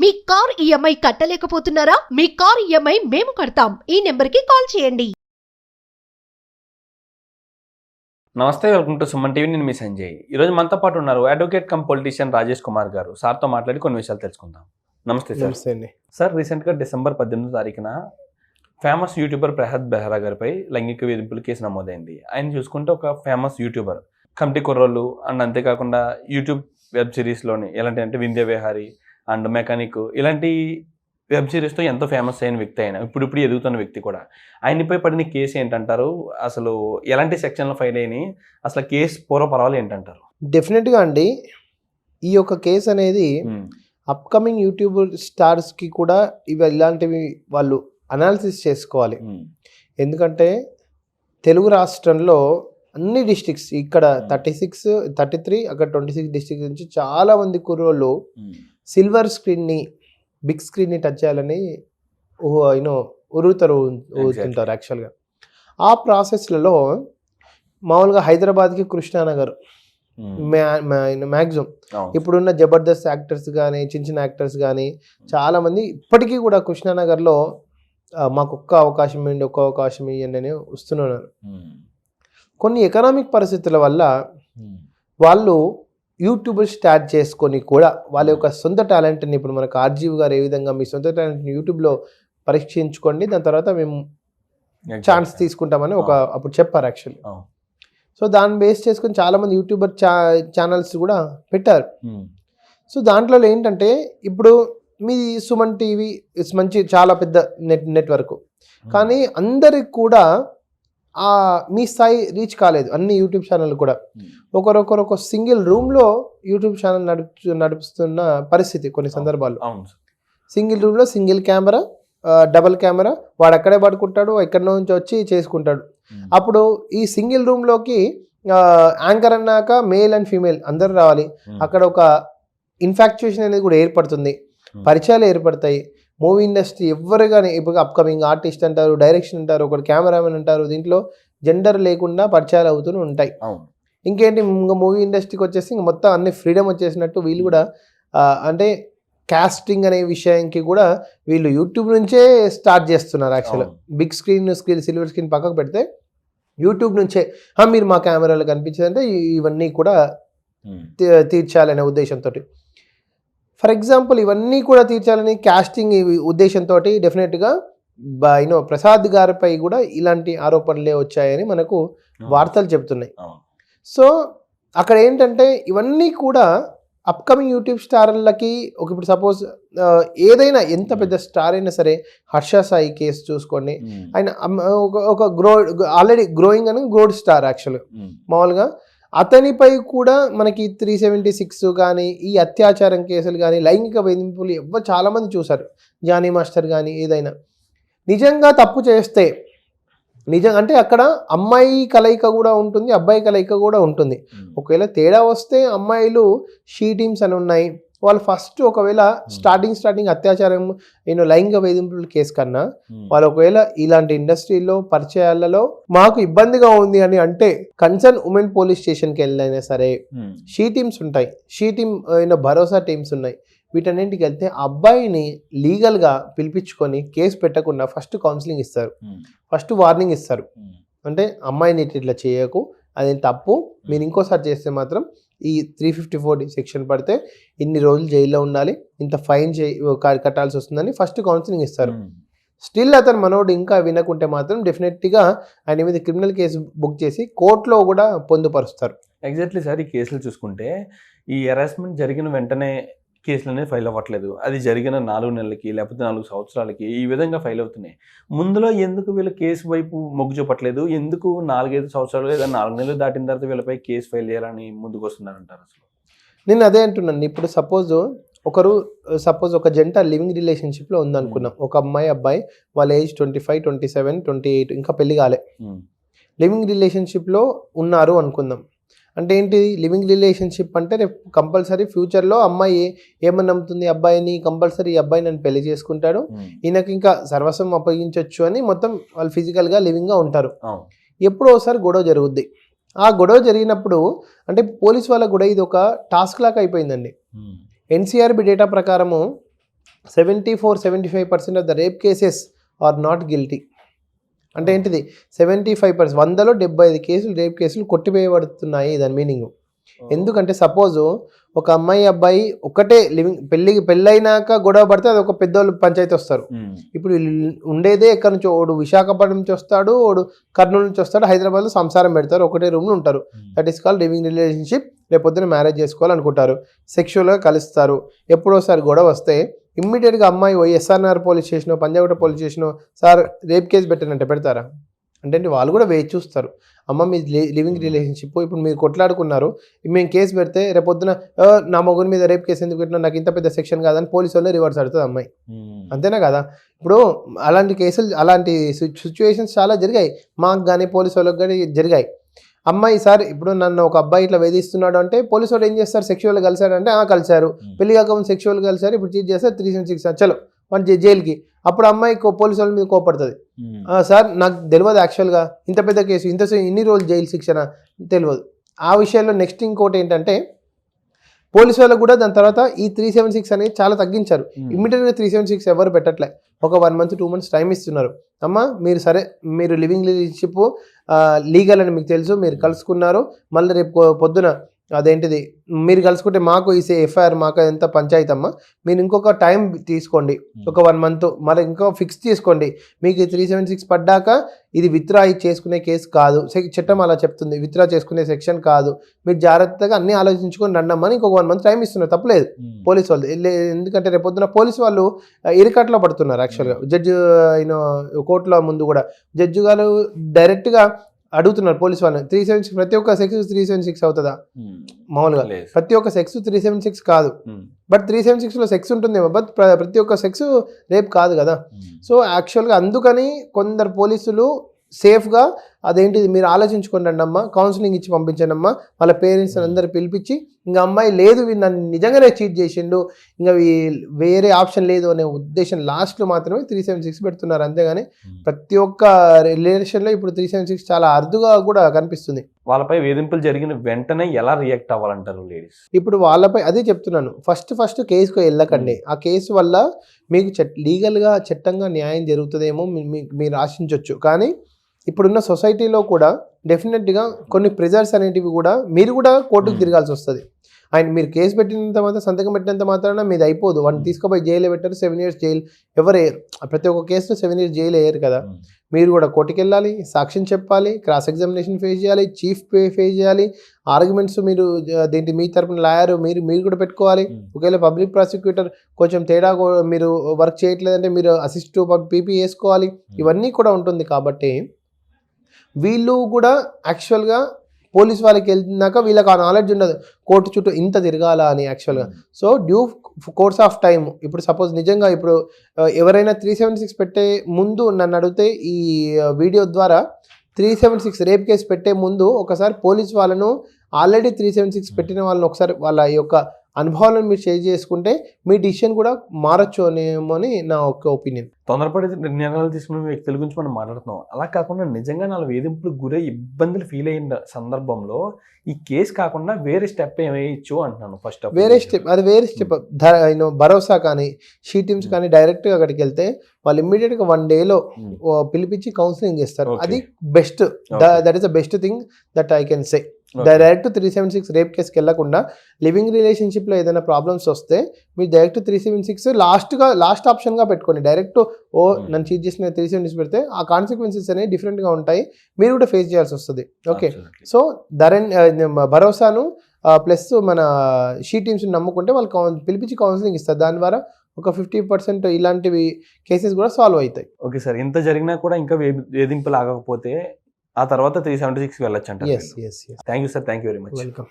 మీ car EMI కట్టలేకపోతున్నారా? మీ car EMI మేము కడతాం. ఈ నెంబర్కి కాల్ చేయండి. నమస్తే, వెల్కమ్ టు సుమన్ టీవీ. నేను మీ సంజయ్. ఈరోజు మనతో పాటు ఉన్నారు advocate come politician Rajesh Kumar గారు. సార్తో మాట్లాడి కొన్ని విషయాలు తెలుసుకుందాం. నమస్తే సార్. నమస్తే అండి. సార్, రీసెంట్గా డిసెంబర్ 18వ తారీఖున ఫేమస్ యూట్యూబర్ ప్రహద్ బెహ్రా గారిపై లైంగిక వేధింపుల కేసు నమోదైంది. ఆయన చూసుకుంటే ఒక ఫేమస్ యూట్యూబర్, కమిటీ కుర్రోళ్ళు అండ్ అంతేకాకుండా యూట్యూబ్ వెబ్ సిరీస్లోని ఎలాంటి అంటే వింధ్య విహారీ అండ్ మెకానిక్ ఇలాంటి వెబ్ సిరీస్తో ఎంతో ఫేమస్ అయిన వ్యక్తి ఆయన, ఇప్పుడు ఎదుగుతున్న వ్యక్తి కూడా. ఆయనపై పడిన కేసు ఏంటంటారు? అసలు ఎలాంటి సెక్షన్లో ఫైల్ అయినాయి? అసలు కేసు పూర్వపరాలు ఏంటంటారు? డెఫినెట్గా అండి, ఈ యొక్క కేసు అనేది అప్కమింగ్ యూట్యూబ్ స్టార్స్కి కూడా ఇలాంటివి వాళ్ళు అనాలిసిస్ చేసుకోవాలి. ఎందుకంటే తెలుగు రాష్ట్రంలో అన్ని డిస్ట్రిక్ట్స్, ఇక్కడ 36, 33, అక్కడ 26 డిస్ట్రిక్ట్స్ నుంచి చాలా మంది కుర్రోళ్ళు సిల్వర్ స్క్రీన్ని, బిగ్ స్క్రీన్ని టచ్ చేయాలని ఊరుతుంటారు. యాక్చువల్గా ఆ ప్రాసెస్లలో మామూలుగా హైదరాబాద్కి కృష్ణానగర్ మ్యాక్సిమం ఇప్పుడున్న జబర్దస్త్ యాక్టర్స్ కానీ చిన్న చిన్న యాక్టర్స్ కానీ చాలామంది ఇప్పటికీ కూడా కృష్ణానగర్లో మాకు ఒక్క అవకాశం ఇవ్వండి అని వస్తున్నారు. కొన్ని ఎకనామిక్ పరిస్థితుల వల్ల వాళ్ళు యూట్యూబ్ స్టార్ట్ చేసుకొని కూడా వాళ్ళ యొక్క సొంత టాలెంట్ని, ఇప్పుడు మనకు ఆర్జీవి గారు ఏ విధంగా మీ సొంత టాలెంట్ని యూట్యూబ్లో పరీక్షించుకోండి, దాని తర్వాత మేము ఛాన్స్ తీసుకుంటామని అప్పుడు చెప్పారు యాక్చువల్లీ. సో దాన్ని బేస్ చేసుకొని చాలామంది యూట్యూబర్ ఛానల్స్ కూడా పెట్టారు. సో దాంట్లో ఏంటంటే ఇప్పుడు మీ సుమన్ టీవీ మంచి చాలా పెద్ద నెట్వర్క్, కానీ అందరికి కూడా మీ స్థాయి రీచ్ కాలేదు. అన్ని యూట్యూబ్ ఛానల్ కూడా ఒకరొకరు సింగిల్ రూమ్లో యూట్యూబ్ ఛానల్ నడుపుతున్న పరిస్థితి కొన్ని సందర్భాల్లో. సింగిల్ రూమ్లో సింగిల్ కెమెరా, డబల్ కెమెరా, వాడు అక్కడే పడుకుంటాడు, ఎక్కడి నుంచి వచ్చి చేసుకుంటాడు. అప్పుడు ఈ సింగిల్ రూమ్లోకి యాంకర్ అన్నాక మేల్ అండ్ ఫీమేల్ అందరూ రావాలి. అక్కడ ఒక ఇన్ఫాక్చుయేషన్ అనేది కూడా ఏర్పడుతుంది, పరిచయాలు ఏర్పడతాయి. మూవీ ఇండస్ట్రీ ఎవరు కానీ ఇప్పుడు అప్కమింగ్ ఆర్టిస్ట్ అంటారు, డైరెక్షన్ అంటారు, ఒకటి కెమెరామెన్ అంటారు, దీంట్లో జెండర్ లేకుండా పరిచయాలు అవుతూనే ఉంటాయి. ఇంకేంటి, ఇంకా మూవీ ఇండస్ట్రీకి వచ్చేసి ఇంకా మొత్తం అన్ని ఫ్రీడమ్ వచ్చేసినట్టు వీళ్ళు కూడా అంటే కాస్టింగ్ అనే విషయానికి కూడా వీళ్ళు యూట్యూబ్ నుంచే స్టార్ట్ చేస్తున్నారు. యాక్చువల్గా బిగ్ స్క్రీన్ సిల్వర్ స్క్రీన్ పక్కకు పెడితే యూట్యూబ్ నుంచే మీరు మా కెమెరాలో కనిపించేదంటే ఇవన్నీ కూడా తీర్చాలనే ఉద్దేశంతో, ఫర్ ఎగ్జాంపుల్ ఇవన్నీ కూడా తీర్చాలని కాస్టింగ్ ఉద్దేశంతో డెఫినెట్గా ప్రసాద్ గారిపై కూడా ఇలాంటి ఆరోపణలే వచ్చాయని మనకు వార్తలు చెబుతున్నాయి. సో అక్కడ ఏంటంటే ఇవన్నీ కూడా అప్కమింగ్ యూట్యూబ్ స్టార్లకి ఇప్పుడు సపోజ్ ఏదైనా ఎంత పెద్ద స్టార్ అయినా సరే, హర్ష సాయి కేసు చూసుకోండి, ఆయన ఒక ఆల్రెడీ గ్రోయింగ్ అని గ్రోడ్ స్టార్ యాక్చువల్గా. మామూలుగా అతనిపై కూడా మనకి 376 కానీ ఈ అత్యాచారం కేసులు కానీ లైంగిక వేధింపులు చాలామంది చూశారు. జానీ మాస్టర్ కానీ ఏదైనా నిజంగా తప్పు చేస్తే అంటే అక్కడ అమ్మాయి కలయిక కూడా ఉంటుంది, అబ్బాయి కలయిక కూడా ఉంటుంది. ఒకవేళ తేడా వస్తే అమ్మాయిలు షీ టీమ్స్ అని ఉన్నాయి, వాళ్ళు ఫస్ట్ ఒకవేళ స్టార్టింగ్ అత్యాచారం లైంగిక వేధింపుల కేసు కన్నా వాళ్ళు ఒకవేళ ఇలాంటి ఇండస్ట్రీలో పరిచయాలలో మాకు ఇబ్బందిగా ఉంది అని అంటే కన్సర్న్ ఉమెన్ పోలీస్ స్టేషన్కి వెళ్ళైనా సరే షీ టీమ్స్ ఉంటాయి, షీ టీమ్ భరోసా టీమ్స్ ఉన్నాయి. వీటన్నింటికి వెళ్తే అబ్బాయిని లీగల్గా పిలిపించుకొని కేసు పెట్టకుండా ఫస్ట్ కౌన్సిలింగ్ ఇస్తారు, ఫస్ట్ వార్నింగ్ ఇస్తారు. అంటే అమ్మాయిని ఇట్లా చేయకు, అది తప్పు, మీరు ఇంకోసారి చేస్తే మాత్రం ఈ 354 సెక్షన్ పడితే ఇన్ని రోజులు జైల్లో ఉండాలి, ఇంత ఫైన్ కట్టాల్సి వస్తుందని ఫస్ట్ కౌన్సిలింగ్ ఇస్తారు. స్టిల్ అతను మనోడు ఇంకా వినకుంటే మాత్రం డెఫినెట్గా ఆయన మీద క్రిమినల్ కేసు బుక్ చేసి కోర్టులో కూడా పొందుపరుస్తారు. ఎగ్జాక్ట్లీ సార్, ఈ కేసులు చూసుకుంటే ఈ హెరాస్మెంట్ జరిగిన వెంటనే కేసులు అనేది ఫైల్ అవ్వట్లేదు, అది జరిగిన 4 నెలలకి లేకపోతే 4 సంవత్సరాలకి ఈ విధంగా ఫైల్ అవుతున్నాయి. ముందులో ఎందుకు వీళ్ళు కేసు వైపు మొగ్గు చూపట్లేదు? ఎందుకు 4-5 సంవత్సరాలు లేదా 4 నెలలు దాటిన తర్వాత వీళ్ళపై కేసు ఫైల్ చేయాలని ముందుకు వస్తున్నారంటారు? అసలు నేను అదే అంటున్నాను. ఇప్పుడు సపోజ్ ఒక జంట లివింగ్ రిలేషన్షిప్లో ఉందనుకున్నాం, ఒక అమ్మాయి అబ్బాయి, వాళ్ళ ఏజ్ 25, 27, 28, ఇంకా పెళ్లి కాలే, లివింగ్ రిలేషన్షిప్లో ఉన్నారు అనుకుందాం. అంటే ఏంటి లివింగ్ రిలేషన్షిప్ అంటే రేపు కంపల్సరీ ఫ్యూచర్లో అమ్మాయి ఏమని నమ్ముతుంది, అబ్బాయిని కంపల్సరీ ఈ అబ్బాయి నన్ను పెళ్లి చేసుకుంటాడు, ఈయనకి ఇంకా సర్వస్వం అప్పగించవచ్చు అని మొత్తం వాళ్ళు ఫిజికల్గా లివింగ్గా ఉంటారు. ఎప్పుడో ఒకసారి గొడవ జరుగుద్ది. ఆ గొడవ జరిగినప్పుడు అంటే పోలీస్ వాళ్ళకు కూడా ఇది ఒక టాస్క్ లాగా అయిపోయిందండి. ఎన్సీఆర్బి డేటా ప్రకారము 74-75% of the rape cases are not guilty. అంటే ఏంటిది 75%, 100లో 75 కేసులు రేప్ కేసులు కొట్టివేయబడుతున్నాయి దాని మీనింగ్. ఎందుకంటే సపోజ్ ఒక అమ్మాయి అబ్బాయి ఒకటే పెళ్ళైనాక గొడవ పడితే అది ఒక పెద్దోళ్ళు పంచాయతీ వస్తారు. ఇప్పుడు ఉండేదే ఎక్కడి నుంచి, ఓడు విశాఖపట్నం నుంచి వస్తాడు, ఓడు కర్నూలు నుంచి వస్తాడు, హైదరాబాద్లో సంసారం పెడతారు, ఒకటే రూమ్లో ఉంటారు. That is called living relationship. రేపొద్దున మ్యారేజ్ చేసుకోవాలనుకుంటారు, సెక్షువల్గా కలుస్తారు. ఎప్పుడోసారి గొడవ వస్తే ఇమ్మీడియట్గా అమ్మాయి పోయి S R R police station, Panjagutta police station, sir rape case పెట్టానంటే పెడతారా? అంటే వాళ్ళు కూడా వేచి చూస్తారు. అమ్మ మీ లివింగ్ రిలేషన్షిప్, ఇప్పుడు మీరు కొట్లాడుకున్నారు, మేము కేసు పెడితే రేపొద్దున నా మొగుని మీద రేప్ కేసు ఎందుకు పెట్టినా, నాకు ఇంత పెద్ద సెక్షన్ కాదని పోలీసు వాళ్ళే రివర్స్ ఆడుతుంది అమ్మాయి. అంతేనా కదా? ఇప్పుడు అలాంటి కేసులు, అలాంటి సిచ్యువేషన్స్ చాలా జరిగాయి, మాకు కానీ పోలీసు వాళ్ళకి కానీ జరిగాయి. అమ్మాయి సార్ ఇప్పుడు నన్ను ఒక అబ్బాయి ఇట్లా వేధిస్తున్నాడు అంటే పోలీసు వాళ్ళు ఏం చేస్తారు, సెక్షువల్గా కలిసాడంటే కలిసారు, పెళ్లి కాకముందు సెక్షువల్గా కలిసారు, ఇప్పుడు చీట్ చేస్తారు, 376 చలో వాడు జైలుకి. అప్పుడు అమ్మాయి పోలీసు వాళ్ళ మీద కోపడుతుంది, సార్ నాకు తెలియదు యాక్చువల్గా ఇంత పెద్ద కేసు, ఇన్ని రోజులు జైలు శిక్షణ తెలియదు. ఆ విషయంలో నెక్స్ట్ ఇంకోటి ఏంటంటే పోలీసు వాళ్ళకు కూడా దాని తర్వాత ఈ 376 అనేది చాలా తగ్గించారు. ఇమ్మీడియట్గా 376 ఎవరు పెట్టట్లే, ఒక 1 month 2 months టైం ఇస్తున్నారు. అమ్మ మీరు సరే, మీరు లివింగ్ రిలేషన్షిప్ లీగల్ అని మీకు తెలుసు, మీరు కలుసుకున్నారు, మళ్ళీ రేపు పొద్దున అదేంటిది మీరు కలుసుకుంటే మాకు ఈ ఎఫ్ఐఆర్ మాకు ఎంత పంచాయతీ అమ్మ, మీరు ఇంకొక టైం తీసుకోండి, ఒక 1 month మళ్ళీ ఇంకో ఫిక్స్ చేసుకోండి. మీకు 376 పడ్డాక ఇది విత్డ్రా చేసుకునే కేసు కాదు, చట్టం అలా చెప్తుంది, విత్డ్రా చేసుకునే సెక్షన్ కాదు, మీరు జాగ్రత్తగా అన్ని ఆలోచించుకొని రండమ్మని ఇంకొక 1 month టైం ఇస్తున్నారు. తప్పలేదు పోలీసు వాళ్ళు, ఎందుకంటే రేపొద్దున పోలీసు వాళ్ళు ఇరుకట్లో పడుతున్నారు. యాక్చువల్గా జడ్జి కోర్టులో ముందు కూడా జడ్జి గారు డైరెక్ట్గా అడుగుతున్నారు పోలీసు వాళ్ళని, 376 ప్రతి ఒక్క సెక్స్ 376 అవుతుందా? మామూలుగా ప్రతి ఒక్క సెక్స్ 376 కాదు, బట్ 376లో సెక్స్ ఉంటుందేమో, బట్ ప్రతి ఒక్క సెక్స్ రేప్ కాదు కదా. సో యాక్చువల్గా అందుకని కొందరు పోలీసులు సేఫ్గా అదేంటిది మీరు ఆలోచించుకోండి అమ్మ, కౌన్సిలింగ్ ఇచ్చి పంపించండి అమ్మ, వాళ్ళ పేరెంట్స్ అందరు పిలిపించి, ఇంకా అమ్మాయి లేదు వీళ్ళు నన్ను నిజంగానే చీట్ చేసిండు, ఇంకా వేరే ఆప్షన్ లేదు అనే ఉద్దేశం లాస్ట్లో మాత్రమే 376 పెడుతున్నారు. అంతేగాని ప్రతి ఒక్క రిలేషన్లో ఇప్పుడు 376 చాలా అరుదుగా కూడా కనిపిస్తుంది. వాళ్ళపై వేధింపులు జరిగిన వెంటనే ఎలా రియాక్ట్ అవ్వాలంటారు లేడీస్? ఇప్పుడు వాళ్ళపై అదే చెప్తున్నాను, ఫస్ట్ కేసుకు వెళ్ళకండి. ఆ కేసు వల్ల మీకు లీగల్గా చట్టంగా న్యాయం జరుగుతుందేమో మీరు ఆశించవచ్చు, కానీ ఇప్పుడున్న సొసైటీలో కూడా డెఫినెట్గా కొన్ని ప్రెజర్స్ అనేటివి కూడా మీరు కూడా కోర్టుకు తిరగాల్సి వస్తుంది. అండ్ మీరు కేసు పెట్టినంత మాత్రం, సంతకం పెట్టినంత మాత్రాన మీది అయిపోదు. వాడిని తీసుకుపోయి జైలు పెట్టారు, 7 years జైలు ఎవరు వేయరు, ప్రతి ఒక్క కేసులో 7 years జైలు వేయరు కదా. మీరు కూడా కోర్టుకి వెళ్ళాలి, సాక్ష్యం చెప్పాలి, క్రాస్ ఎగ్జామినేషన్ ఫేస్ చేయాలి, చీఫ్ ఫేస్ చేయాలి, ఆర్గ్యుమెంట్స్ మీరు దేంటి మీ తరపున లాయర్ మీరు కూడా పెట్టుకోవాలి. ఒకవేళ పబ్లిక్ ప్రాసిక్యూటర్ కొంచెం తేడా మీరు వర్క్ చేయట్లేదంటే మీరు అసిస్ట్ పీపీ వేసుకోవాలి. ఇవన్నీ కూడా ఉంటుంది. కాబట్టి వీళ్ళు కూడా యాక్చువల్గా పోలీస్ వాళ్ళకి వెళ్తున్నాక వీళ్ళకి ఆ నాలెడ్జ్ ఉండదు, కోర్టు చుట్టూ ఇంత తిరగాల అని యాక్చువల్గా. So due course of time, ఇప్పుడు సపోజ్ నిజంగా ఇప్పుడు ఎవరైనా 376 పెట్టే ముందు నన్ను అడిగితే, ఈ వీడియో ద్వారా 376 రేప్ కేసు పెట్టే ముందు ఒకసారి పోలీస్ వాళ్ళను, ఆల్రెడీ 376 పెట్టిన వాళ్ళని ఒకసారి వాళ్ళ యొక్క అనుభవాలను మీరు షేర్ చేసుకుంటే మీ డిసిషన్ కూడా మారచ్చు అనేమో అని నా ఒక ఒపీనియన్. తొందరపడి నిర్ణయాలు తీసుకునే వ్యక్తుల గురించి మనం మాట్లాడుతున్నాం. అలా కాకుండా నిజంగా నా వేధింపులకు గురై ఇబ్బందులు ఫీల్ అయిన సందర్భంలో ఈ కేసు కాకుండా వేరే స్టెప్ ఏమేయచ్చు అంటున్నాను. ఫస్ట్ వేరే స్టెప్ భరోసా కానీ షీ టీమ్స్ కానీ డైరెక్ట్గా అక్కడికి వెళ్తే వాళ్ళు ఇమ్మీడియట్గా 1 dayలో పిలిపించి కౌన్సిలింగ్ చేస్తారు. అది best, that is the best thing that I can say. Direct 376 rape కేసుకి వెళ్ళకుండా లివింగ్ రిలేషన్షిప్లో ఏదైనా ప్రాబ్లమ్స్ వస్తే మీరు డైరెక్ట్ 376 లాస్ట్ ఆప్షన్గా పెట్టుకోండి. డైరెక్ట్ నన్ను చీట్ చేసిన 376 పెడితే ఆ కాన్సిక్వెన్సెస్ అనేవి డిఫరెంట్గా ఉంటాయి, మీరు కూడా ఫేస్ చేయాల్సి వస్తుంది. ఓకే, సో భరోసాను ప్లస్ మన షీ టీమ్స్ని నమ్ముకుంటే వాళ్ళు పిలిపించి కౌన్సిలింగ్ ఇస్తారు. దాని ద్వారా ఒక 50% ఇలాంటివి కేసెస్ కూడా సాల్వ్ అవుతాయి. ఓకే సార్, ఇంత జరిగినా కూడా ఇంకా వేధింపులు ఆగకపోతే ఆ తర్వాత 376 వెళ్ళొచ్చు అంటారు. Yes. Thank you sir, thank you very much. Welcome.